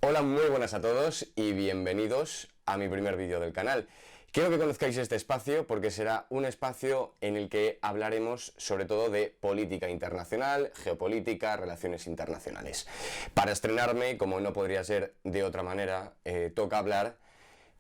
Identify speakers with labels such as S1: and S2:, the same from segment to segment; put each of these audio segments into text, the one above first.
S1: Hola, muy buenas a todos y bienvenidos a mi primer vídeo del canal. Quiero que conozcáis este espacio porque será un espacio en el que hablaremos sobre todo de política internacional, geopolítica, relaciones internacionales. Para estrenarme, como no podría ser de otra manera, toca hablar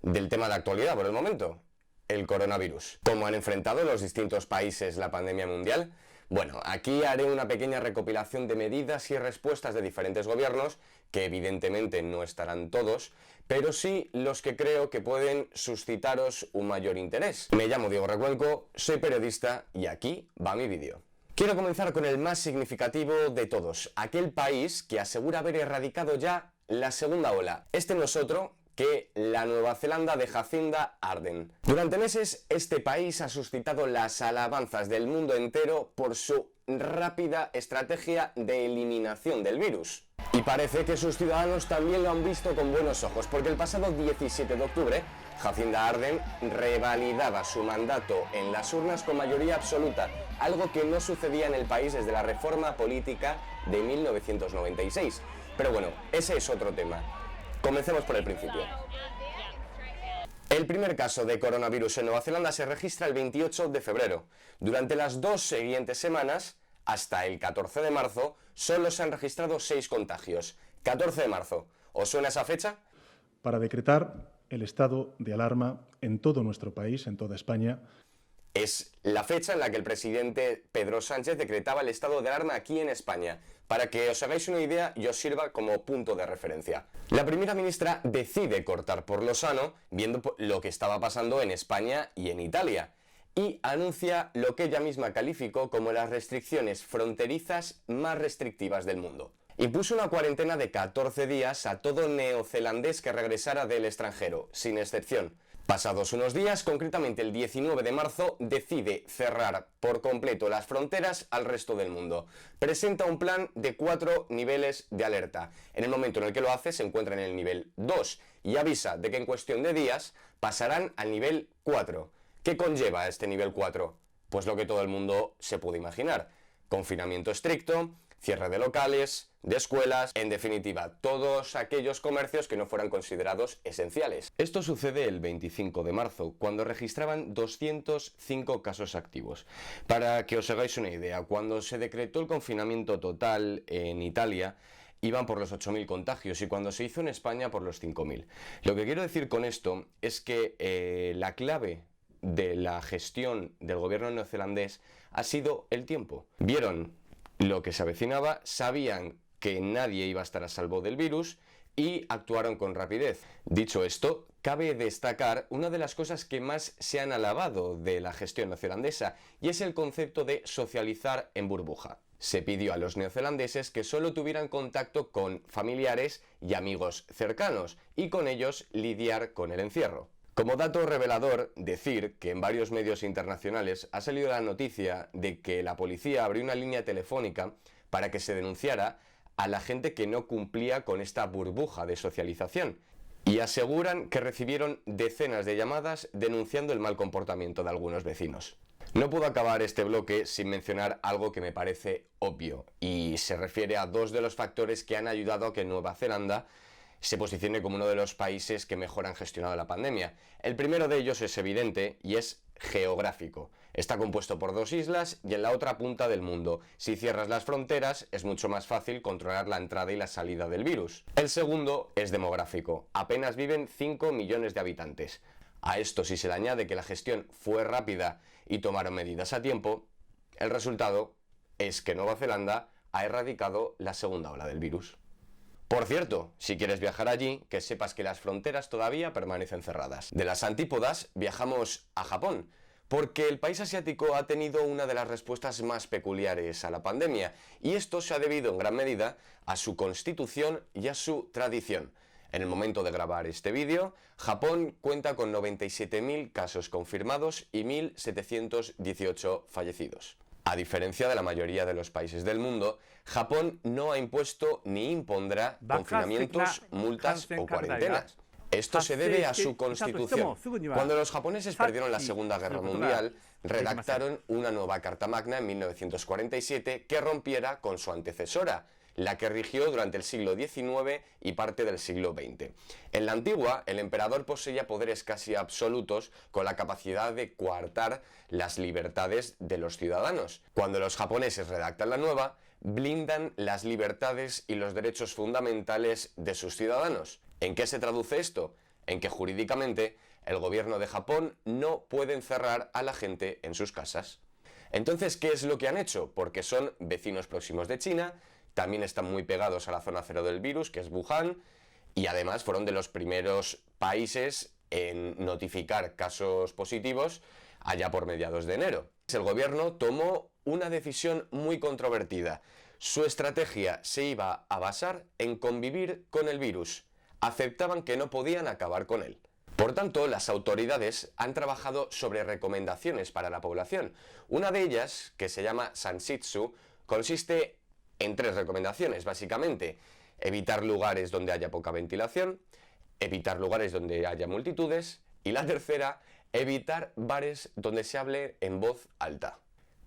S1: del tema de actualidad por el momento, el coronavirus. ¿Cómo han enfrentado los distintos países la pandemia mundial? Bueno, aquí haré una pequeña recopilación de medidas y respuestas de diferentes gobiernos, que evidentemente no estarán todos, pero sí los que creo que pueden suscitaros un mayor interés. Me llamo Diego Recuenco, soy periodista y aquí va mi vídeo. Quiero comenzar con el más significativo de todos, aquel país que asegura haber erradicado ya la segunda ola. Este no es otro que la Nueva Zelanda de Jacinda Ardern. Durante meses, este país ha suscitado las alabanzas del mundo entero por su rápida estrategia de eliminación del virus. Y parece que sus ciudadanos también lo han visto con buenos ojos, porque el pasado 17 de octubre, Jacinda Ardern revalidaba su mandato en las urnas con mayoría absoluta, algo que no sucedía en el país desde la reforma política de 1996. Pero bueno, ese es otro tema. Comencemos por el principio. El primer caso de coronavirus en Nueva Zelanda se registra el 28 de febrero. Durante las dos siguientes semanas, hasta el 14 de marzo, solo se han registrado 6 contagios. 14 de marzo. ¿Os suena esa fecha?
S2: Para decretar el estado de alarma en todo nuestro país, en toda España.
S1: Es la fecha en la que el presidente Pedro Sánchez decretaba el estado de alarma aquí en España. Para que os hagáis una idea y os sirva como punto de referencia. La primera ministra decide cortar por lo sano, viendo lo que estaba pasando en España y en Italia, y anuncia lo que ella misma calificó como las restricciones fronterizas más restrictivas del mundo. Impuso una cuarentena de 14 días a todo neozelandés que regresara del extranjero, sin excepción. Pasados unos días, concretamente el 19 de marzo, decide cerrar por completo las fronteras al resto del mundo. Presenta un plan de 4 niveles de alerta. En el momento en el que lo hace, se encuentra en el nivel 2 y avisa de que en cuestión de días pasarán al nivel 4. ¿Qué conlleva este nivel 4? Pues lo que todo el mundo se puede imaginar. Confinamiento estricto, cierre de locales, de escuelas, en definitiva, todos aquellos comercios que no fueran considerados esenciales. Esto sucede el 25 de marzo, cuando registraban 205 casos activos. Para que os hagáis una idea, cuando se decretó el confinamiento total en Italia, iban por los 8.000 contagios y cuando se hizo en España por los 5.000. Lo que quiero decir con esto es que la clave de la gestión del gobierno neozelandés ha sido el tiempo. Vieron lo que se avecinaba, sabían que nadie iba a estar a salvo del virus y actuaron con rapidez. Dicho esto, cabe destacar una de las cosas que más se han alabado de la gestión neozelandesa y es el concepto de socializar en burbuja. Se pidió a los neozelandeses que solo tuvieran contacto con familiares y amigos cercanos y con ellos lidiar con el encierro. Como dato revelador, decir que en varios medios internacionales ha salido la noticia de que la policía abrió una línea telefónica para que se denunciara a la gente que no cumplía con esta burbuja de socialización. Y aseguran que recibieron decenas de llamadas denunciando el mal comportamiento de algunos vecinos. No puedo acabar este bloque sin mencionar algo que me parece obvio, y se refiere a 2 de los factores que han ayudado a que Nueva Zelanda se posicione como uno de los países que mejor han gestionado la pandemia. El primero de ellos es evidente y es geográfico. Está compuesto por 2 islas y en la otra punta del mundo. Si cierras las fronteras, es mucho más fácil controlar la entrada y la salida del virus. El segundo es demográfico. Apenas viven 5 millones de habitantes. A esto, si se le añade que la gestión fue rápida y tomaron medidas a tiempo, el resultado es que Nueva Zelanda ha erradicado la segunda ola del virus. Por cierto, si quieres viajar allí, que sepas que las fronteras todavía permanecen cerradas. De las antípodas, viajamos a Japón, porque el país asiático ha tenido una de las respuestas más peculiares a la pandemia, y esto se ha debido en gran medida a su constitución y a su tradición. En el momento de grabar este vídeo, Japón cuenta con 97.000 casos confirmados y 1.718 fallecidos. A diferencia de la mayoría de los países del mundo, Japón no ha impuesto ni impondrá confinamientos, multas o cuarentenas. Esto se debe a su constitución. Cuando los japoneses perdieron la Segunda Guerra Mundial, redactaron una nueva Carta Magna en 1947 que rompiera con su antecesora, la que rigió durante el siglo XIX y parte del siglo XX. En la antigua, el emperador poseía poderes casi absolutos con la capacidad de coartar las libertades de los ciudadanos. Cuando los japoneses redactan la nueva, blindan las libertades y los derechos fundamentales de sus ciudadanos. ¿En qué se traduce esto? En que jurídicamente el gobierno de Japón no puede encerrar a la gente en sus casas. Entonces, ¿qué es lo que han hecho? Porque son vecinos próximos de China, también están muy pegados a la zona cero del virus, que es Wuhan, y además fueron de los primeros países en notificar casos positivos allá por mediados de enero. El gobierno tomó una decisión muy controvertida. Su estrategia se iba a basar en convivir con el virus. Aceptaban que no podían acabar con él. Por tanto, las autoridades han trabajado sobre recomendaciones para la población. Una de ellas, que se llama Sanshitsu, consiste en 3 recomendaciones, básicamente. Evitar lugares donde haya poca ventilación, evitar lugares donde haya multitudes y la tercera, evitar bares donde se hable en voz alta.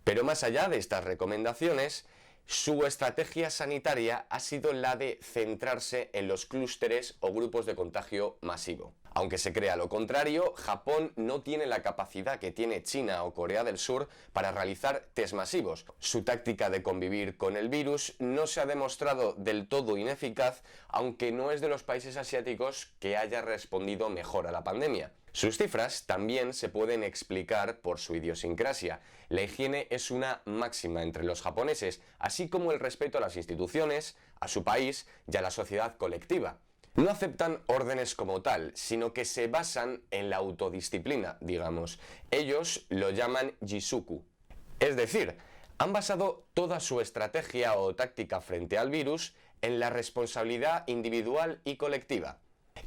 S1: Pero más allá de estas recomendaciones, su estrategia sanitaria ha sido la de centrarse en los clústeres o grupos de contagio masivo. Aunque se crea lo contrario, Japón no tiene la capacidad que tiene China o Corea del Sur para realizar test masivos. Su táctica de convivir con el virus no se ha demostrado del todo ineficaz, aunque no es de los países asiáticos que haya respondido mejor a la pandemia. Sus cifras también se pueden explicar por su idiosincrasia. La higiene es una máxima entre los japoneses, así como el respeto a las instituciones, a su país y a la sociedad colectiva. No aceptan órdenes como tal, sino que se basan en la autodisciplina, digamos. Ellos lo llaman jisuku. Es decir, han basado toda su estrategia o táctica frente al virus en la responsabilidad individual y colectiva.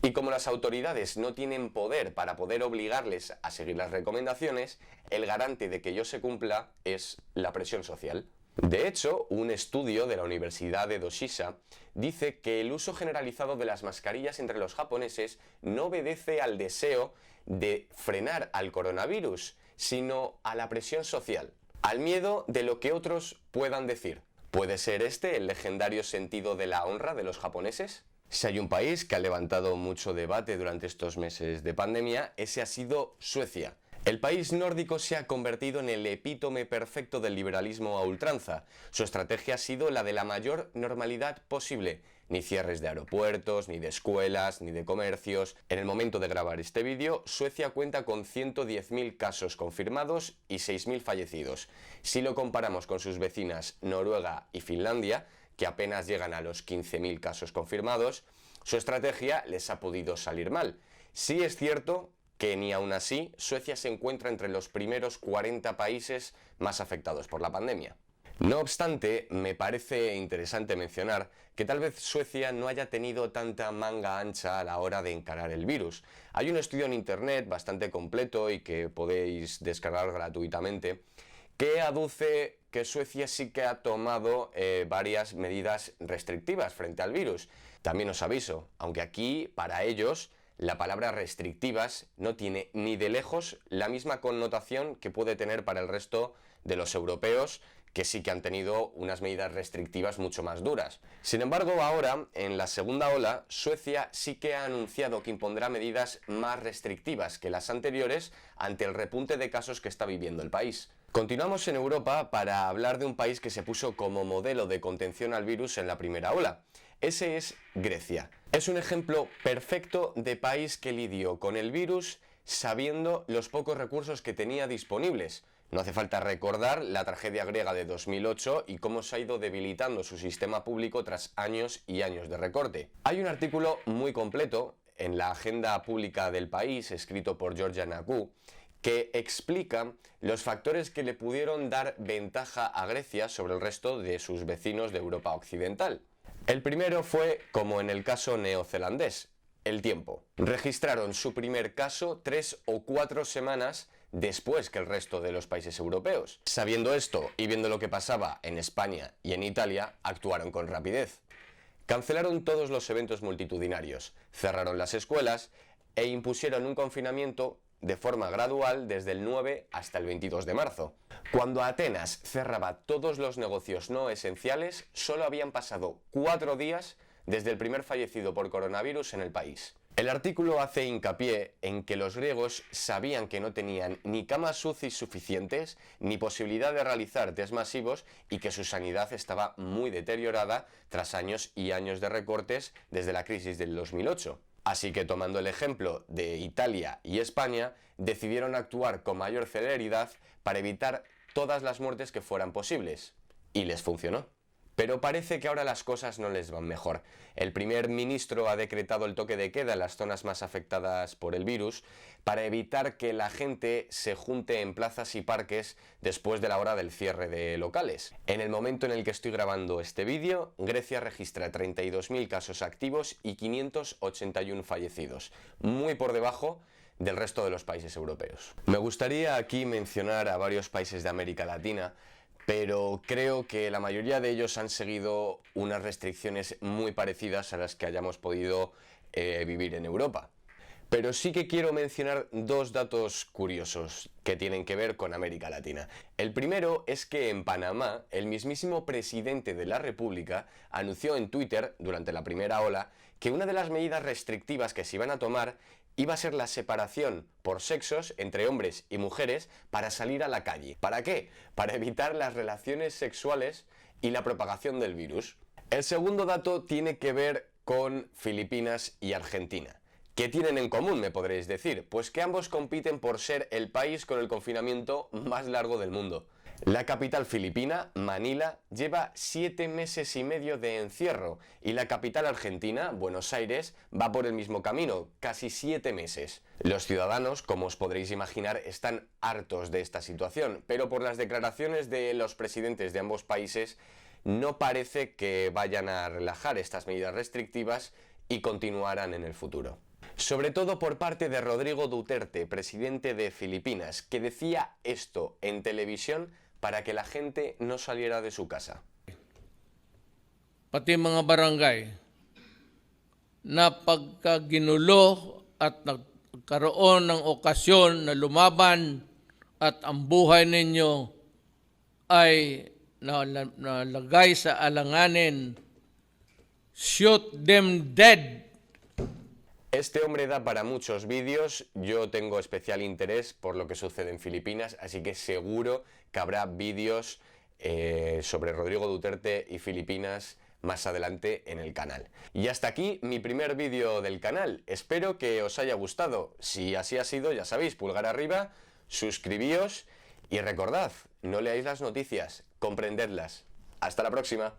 S1: Y como las autoridades no tienen poder para poder obligarles a seguir las recomendaciones, el garante de que ello se cumpla es la presión social. De hecho, un estudio de la Universidad de Doshisha dice que el uso generalizado de las mascarillas entre los japoneses no obedece al deseo de frenar al coronavirus, sino a la presión social, al miedo de lo que otros puedan decir. ¿Puede ser este el legendario sentido de la honra de los japoneses? Si hay un país que ha levantado mucho debate durante estos meses de pandemia, ese ha sido Suecia. El país nórdico se ha convertido en el epítome perfecto del liberalismo a ultranza. Su estrategia ha sido la de la mayor normalidad posible. Ni cierres de aeropuertos, ni de escuelas, ni de comercios. En el momento de grabar este vídeo, Suecia cuenta con 110.000 casos confirmados y 6.000 fallecidos. Si lo comparamos con sus vecinas Noruega y Finlandia, que apenas llegan a los 15.000 casos confirmados, su estrategia les ha podido salir mal. Sí es cierto que ni aún así Suecia se encuentra entre los primeros 40 países más afectados por la pandemia. No obstante, me parece interesante mencionar que tal vez Suecia no haya tenido tanta manga ancha a la hora de encarar el virus. Hay un estudio en internet bastante completo y que podéis descargar gratuitamente que aduce que Suecia sí que ha tomado varias medidas restrictivas frente al virus. También os aviso, aunque aquí para ellos la palabra restrictivas no tiene ni de lejos la misma connotación que puede tener para el resto de los europeos, que sí que han tenido unas medidas restrictivas mucho más duras. Sin embargo, ahora, en la segunda ola, Suecia sí que ha anunciado que impondrá medidas más restrictivas que las anteriores ante el repunte de casos que está viviendo el país. Continuamos en Europa para hablar de un país que se puso como modelo de contención al virus en la primera ola. Ese es Grecia. Es un ejemplo perfecto de país que lidió con el virus sabiendo los pocos recursos que tenía disponibles. No hace falta recordar la tragedia griega de 2008 y cómo se ha ido debilitando su sistema público tras años y años de recorte. Hay un artículo muy completo en la agenda pública del país, escrito por Georgia Nakou, que explica los factores que le pudieron dar ventaja a Grecia sobre el resto de sus vecinos de Europa Occidental. El primero fue, como en el caso neozelandés, el tiempo. Registraron su primer caso 3 o 4 semanas después que el resto de los países europeos. Sabiendo esto y viendo lo que pasaba en España y en Italia, actuaron con rapidez. Cancelaron todos los eventos multitudinarios, cerraron las escuelas e impusieron un confinamiento de forma gradual desde el 9 hasta el 22 de marzo. Cuando Atenas cerraba todos los negocios no esenciales, solo habían pasado 4 días desde el primer fallecido por coronavirus en el país. El artículo hace hincapié en que los griegos sabían que no tenían ni camas UCI suficientes ni posibilidad de realizar test masivos y que su sanidad estaba muy deteriorada tras años y años de recortes desde la crisis del 2008. Así que, tomando el ejemplo de Italia y España, decidieron actuar con mayor celeridad para evitar todas las muertes que fueran posibles. Y les funcionó. Pero parece que ahora las cosas no les van mejor. El primer ministro ha decretado el toque de queda en las zonas más afectadas por el virus para evitar que la gente se junte en plazas y parques después de la hora del cierre de locales. En el momento en el que estoy grabando este vídeo, Grecia registra 32.000 casos activos y 581 fallecidos, muy por debajo del resto de los países europeos. Me gustaría aquí mencionar a varios países de América Latina, pero creo que la mayoría de ellos han seguido unas restricciones muy parecidas a las que hayamos podido vivir en Europa. Pero sí que quiero mencionar dos datos curiosos que tienen que ver con América Latina. El primero es que en Panamá, el mismísimo presidente de la República anunció en Twitter, durante la primera ola, que una de las medidas restrictivas que se iban a tomar iba a ser la separación por sexos entre hombres y mujeres para salir a la calle. ¿Para qué? Para evitar las relaciones sexuales y la propagación del virus. El segundo dato tiene que ver con Filipinas y Argentina. ¿Qué tienen en común, me podréis decir? Pues que ambos compiten por ser el país con el confinamiento más largo del mundo. La capital filipina, Manila, lleva 7 meses y medio de encierro y la capital argentina, Buenos Aires, va por el mismo camino, casi 7 meses. Los ciudadanos, como os podréis imaginar, están hartos de esta situación, pero por las declaraciones de los presidentes de ambos países no parece que vayan a relajar estas medidas restrictivas y continuarán en el futuro. Sobre todo por parte de Rodrigo Duterte, presidente de Filipinas, que decía esto en televisión para que la gente no saliera de su casa.
S3: Pati mga barangay na pagkaginulo at nagkaroon ng okasyon na lumaban at ang buhay ninyo ay nalagay sa alanganin, shoot them dead.
S1: Este hombre da para muchos vídeos, yo tengo especial interés por lo que sucede en Filipinas, así que seguro que habrá vídeos sobre Rodrigo Duterte y Filipinas más adelante en el canal. Y hasta aquí mi primer vídeo del canal, espero que os haya gustado. Si así ha sido, ya sabéis, pulgar arriba, suscribíos y recordad, no leáis las noticias, comprendedlas. Hasta la próxima.